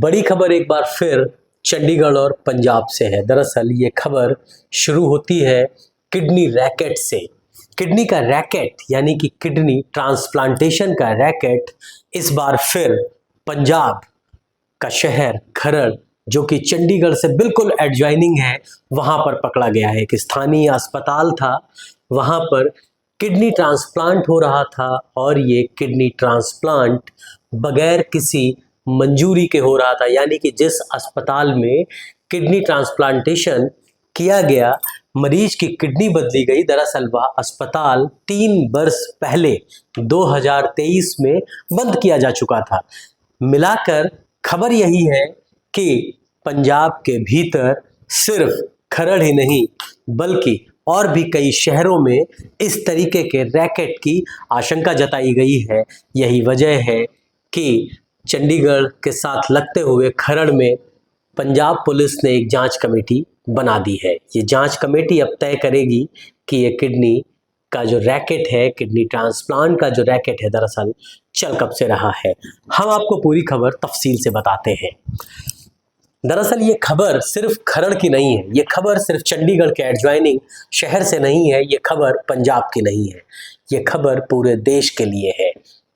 बड़ी खबर एक बार फिर चंडीगढ़ और पंजाब से है। दरअसल ये खबर शुरू होती है किडनी रैकेट से। किडनी का रैकेट यानी कि किडनी ट्रांसप्लांटेशन का रैकेट इस बार फिर पंजाब का शहर खरड़, जो कि चंडीगढ़ से बिल्कुल एडजॉइनिंग है, वहां पर पकड़ा गया है। एक स्थानीय अस्पताल था, वहां पर किडनी ट्रांसप्लांट हो रहा था और ये किडनी ट्रांसप्लांट बगैर किसी मंजूरी के हो रहा था। यानी कि जिस अस्पताल में किडनी ट्रांसप्लांटेशन किया गया, मरीज की किडनी बदली गई, दरअसल वह अस्पताल 3 वर्ष पहले 2023 में बंद किया जा चुका था। मिलाकर खबर यही है कि पंजाब के भीतर सिर्फ खरड़ ही नहीं बल्कि और भी कई शहरों में इस तरीके के रैकेट की आशंका जताई गई है। यही वजह है कि चंडीगढ़ के साथ लगते हुए खरड़ में पंजाब पुलिस ने एक जांच कमेटी बना दी है। ये जांच कमेटी अब तय करेगी कि ये किडनी का जो रैकेट है, किडनी ट्रांसप्लांट का जो रैकेट है, दरअसल चल कब से रहा है। हम आपको पूरी खबर तफसील से बताते हैं। दरअसल ये खबर सिर्फ खरड़ की नहीं है, ये खबर सिर्फ चंडीगढ़ के एडजॉइनिंग शहर से नहीं है, ये खबर पंजाब की नहीं है, ये खबर पूरे देश के लिए है।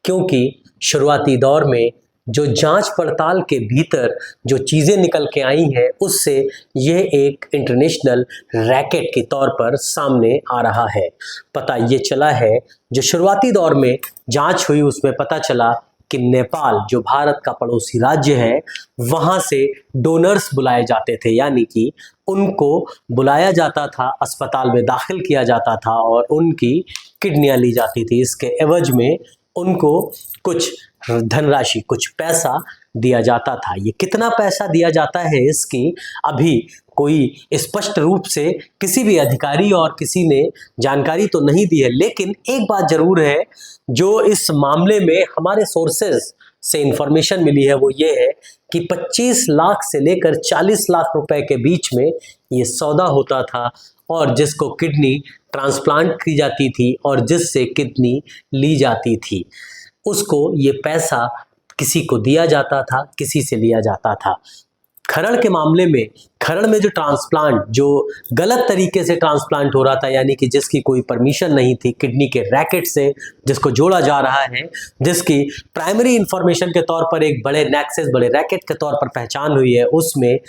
क्योंकि शुरुआती दौर में जो जांच पड़ताल के भीतर जो चीज़ें निकल के आई हैं, उससे ये एक इंटरनेशनल रैकेट के तौर पर सामने आ रहा है। पता ये चला है, जो शुरुआती दौर में जांच हुई उसमें पता चला कि नेपाल, जो भारत का पड़ोसी राज्य है, वहाँ से डोनर्स बुलाए जाते थे। यानी कि उनको बुलाया जाता था, अस्पताल में दाखिल किया जाता था और उनकी किडनियाँ ली जाती थी। इसके एवज में उनको कुछ धनराशि, कुछ पैसा दिया जाता था। ये कितना पैसा दिया जाता है, इसकी अभी कोई स्पष्ट रूप से किसी भी अधिकारी और किसी ने जानकारी तो नहीं दी है। लेकिन एक बात जरूर है, जो इस मामले में हमारे सोर्सेज से इंफॉर्मेशन मिली है, वो ये है कि 25 लाख से लेकर 40 लाख रुपए के बीच में ये सौदा होता था और जिसको किडनी ट्रांसप्लांट की जाती थी और जिससे किडनी ली जाती थी, उसको ये पैसा किसी को दिया जाता था, किसी से लिया जाता था। खरड़ के मामले में, खरड़ में जो ट्रांसप्लांट, जो गलत तरीके से ट्रांसप्लांट हो रहा था, यानी कि जिसकी कोई परमिशन नहीं थी, किडनी के रैकेट से जिसको जोड़ा जा रहा है, जिसकी प्राइमरी इंफॉर्मेशन के तौर पर एक बड़े नेक्सस, बड़े रैकेट के तौर पर पहचान हुई है, उसमें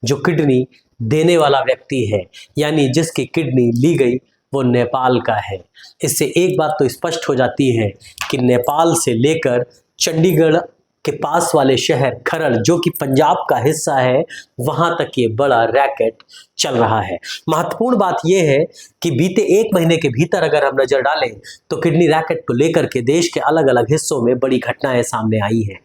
जो किडनी देने वाला व्यक्ति है, यानी जिसकी किडनी ली गई, वो नेपाल का है। इससे एक बात तो स्पष्ट हो जाती है कि नेपाल से लेकर चंडीगढ़ के पास वाले शहर खरड़, जो कि पंजाब का हिस्सा है, वहां तक ये बड़ा रैकेट चल रहा है। महत्वपूर्ण बात यह है कि बीते 1 महीने के भीतर अगर हम नजर डालें तो किडनी रैकेट को लेकर के देश के अलग अलग हिस्सों में बड़ी घटनाएं सामने आई हैं।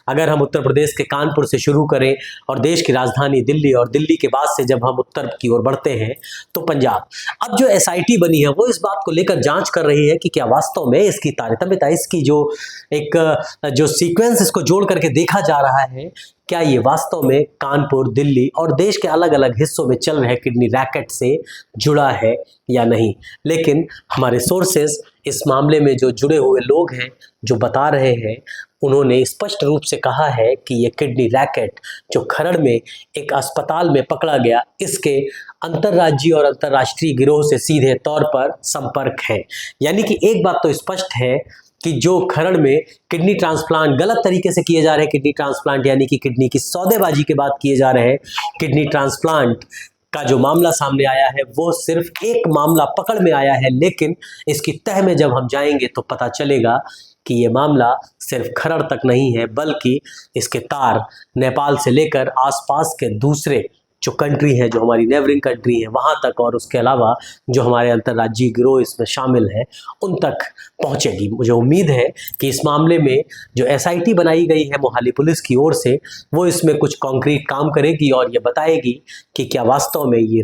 अगर हम उत्तर प्रदेश के कानपुर से शुरू करें और देश की राजधानी दिल्ली, और दिल्ली के बाद से जब हम उत्तर की ओर बढ़ते हैं तो पंजाब। अब जो SIT बनी है वो इस बात को लेकर जांच कर रही है कि क्या वास्तव में इसकी तारतम्यता, इसकी जो सीक्वेंस इसको जोड़ करके देखा जा रहा है, क्या ये वास्तव में कानपुर, दिल्ली और देश के अलग अलग हिस्सों में चल रहे किडनी रैकेट से जुड़ा है या नहीं। लेकिन हमारे सोर्सेस, इस मामले में जो जुड़े हुए लोग हैं, जो बता रहे हैं, उन्होंने स्पष्ट रूप से कहा है कि ये किडनी रैकेट जो खरड़ में एक अस्पताल में पकड़ा गया, इसके अंतर्राज्यीय और अंतर्राष्ट्रीय गिरोह से सीधे तौर पर संपर्क है। यानी कि एक बात तो स्पष्ट है कि जो खरड़ में किडनी ट्रांसप्लांट गलत तरीके से किए जा रहे हैं, किडनी ट्रांसप्लांट यानी कि किडनी की सौदेबाजी के बाद किए जा रहे हैं, किडनी ट्रांसप्लांट का जो मामला सामने आया है वो सिर्फ एक मामला पकड़ में आया है। लेकिन इसकी तह में जब हम जाएंगे तो पता चलेगा कि ये मामला सिर्फ खरड़ तक नहीं है, बल्कि इसके तार नेपाल से लेकर आसपास के दूसरे जो कंट्री है, जो हमारी नेबरिंग कंट्री है, वहाँ तक, और उसके अलावा जो हमारे अंतर्राज्यीय गिरोह इसमें शामिल हैं, उन तक पहुँचेगी। मुझे उम्मीद है कि इस मामले में जो SIT बनाई गई है मोहाली पुलिस की ओर से, वो इसमें कुछ कॉन्क्रीट काम करेगी और ये बताएगी कि क्या वास्तव में ये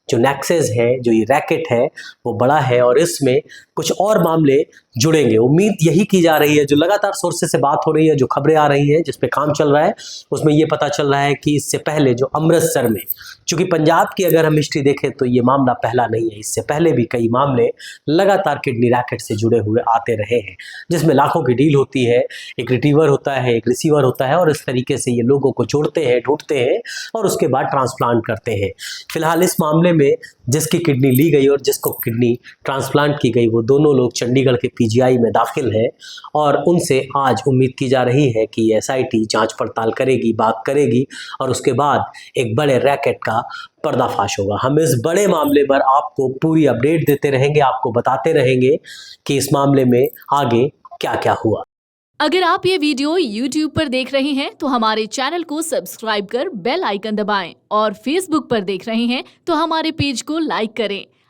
जो नेक्सस है, जो ये रैकेट है, वो बड़ा है और इसमें कुछ और मामले जुड़ेंगे। उम्मीद यही की जा रही है, जो लगातार सोर्सेस से बात हो रही है, जो खबरें आ रही हैं, जिस पे काम चल रहा है, उसमें ये पता चल रहा है कि इससे पहले जो अमृतसर में, चूंकि पंजाब की अगर हम हिस्ट्री देखें तो ये मामला पहला नहीं है, इससे पहले भी कई मामले लगातार किडनी रैकेट से जुड़े हुए आते रहे हैं, जिसमें लाखों की डील होती है, एक रिटीवर होता है, एक रिसीवर होता है, और इस तरीके से ये लोगों को जोड़ते हैं, ढूंढते हैं और उसके बाद ट्रांसप्लांट करते हैं। फिलहाल इस मामले में जिसकी किडनी ली गई और जिसको किडनी ट्रांसप्लांट की गई, वो दोनों लोग चंडीगढ़ के पीजीआई में दाखिल हैं और उनसे आज उम्मीद की जा रही है कि एसआईटी जांच पड़ताल करेगी, बात करेगी और उसके बाद एक बड़े रैकेट का पर्दाफाश होगा। हम इस बड़े मामले पर आपको पूरी अपडेट देते रहेंगे, आपको बताते रहेंगे कि इस मामले में आगे क्या क्या हुआ। अगर आप ये वीडियो YouTube पर देख रहे हैं तो हमारे चैनल को सब्सक्राइब कर बेल आइकन दबाएं और Facebook पर देख रहे हैं तो हमारे पेज को लाइक करें।